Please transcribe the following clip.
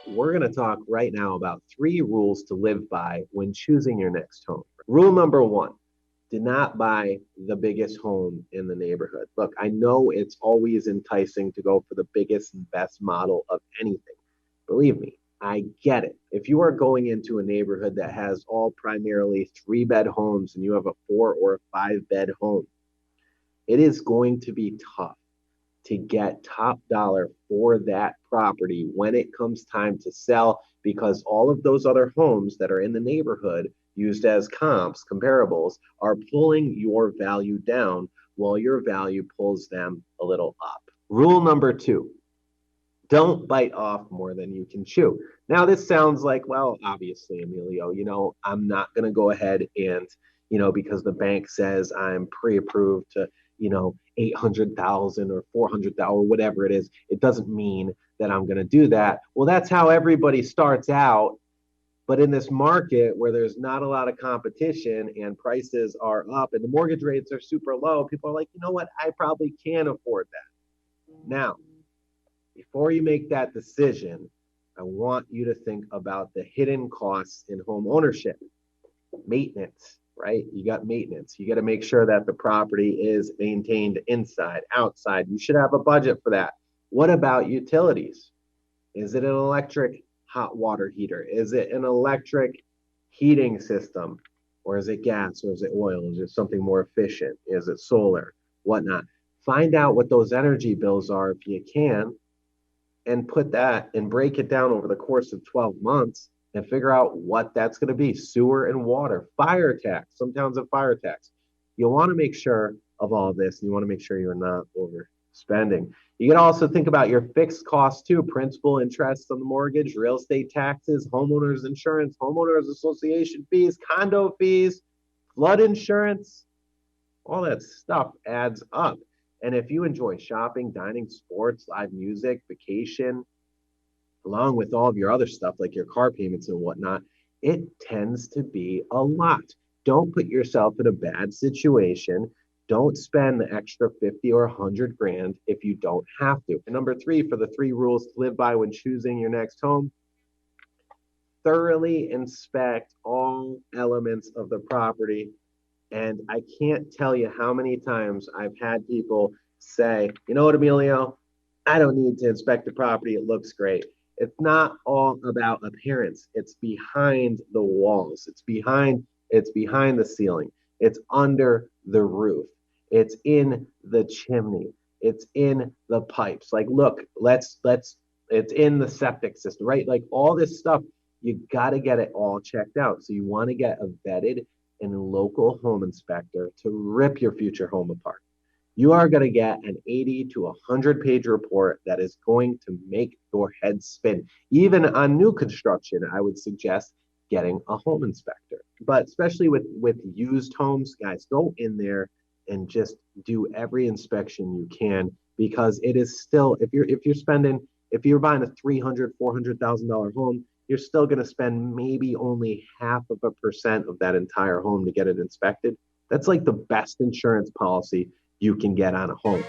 We're going to talk right now about 3 rules to live by when choosing your next home. Rule number 1, do not buy the biggest home in the neighborhood. Look, I know it's always enticing to go for the biggest and best model of anything. Believe me, I get it. If you are going into a neighborhood that has all primarily 3-bed homes and you have a 4 or a 5-bed home, it is going to be tough to get top dollar for that property when it comes time to sell, because all of those other homes that are in the neighborhood used as comps, comparables, are pulling your value down while your value pulls them a little up. Rule number 2, don't bite off more than you can chew. Now, this sounds like, well, obviously, Emilio, I'm not going to go ahead and, because the bank says I'm pre-approved to, 800,000 or 400,000 or whatever it is, it doesn't mean that I'm going to do that. Well, that's how everybody starts out. But in this market where there's not a lot of competition and prices are up and the mortgage rates are super low, people are like, you know what? I probably can afford that. Now, before you make that decision, I want you to think about the hidden costs in home ownership. Maintenance, right? You got maintenance. You got to make sure that the property is maintained inside, outside. You should have a budget for that. What about utilities? Is it an electric hot water heater? Is it an electric heating system? Or is it gas? Or is it oil? Is it something more efficient? Is it solar? Whatnot. Find out what those energy bills are if you can, and put that and break it down over the course of 12 months and figure out what that's going to be. Sewer and water, fire tax. Some towns have fire tax. You'll want to make sure of all this. And you want to make sure you're not overspending. You can also think about your fixed costs too: principal, interest on the mortgage, real estate taxes, homeowners insurance, homeowners association fees, condo fees, flood insurance. All that stuff adds up. And if you enjoy shopping, dining, sports, live music, vacation, along with all of your other stuff like your car payments and whatnot, it tends to be a lot. Don't put yourself in a bad situation. Don't spend the extra 50 or 100 grand if you don't have to. And number 3, for the 3 rules to live by when choosing your next home: thoroughly inspect all elements of the property. And I can't tell you how many times I've had people say, you know what, Emilio, I don't need to inspect the property. It looks great. It's not all about appearance. It's behind the walls. It's behind the ceiling. It's under the roof. It's in the chimney. It's in the pipes. Like, look, it's in the septic system, right? Like all this stuff, you got to get it all checked out. So you want to get a vetted and local home inspector to rip your future home apart. You are going to get an 80 to 100 page report that is going to make your head spin. Even on new construction, I would suggest getting a home inspector. But especially with used homes, guys, go in there and just do every inspection you can, because it is still, if you're buying a $300,000-$400,000 home, you're still going to spend maybe only 0.5% of that entire home to get it inspected. That's like the best insurance policy you can get on a home.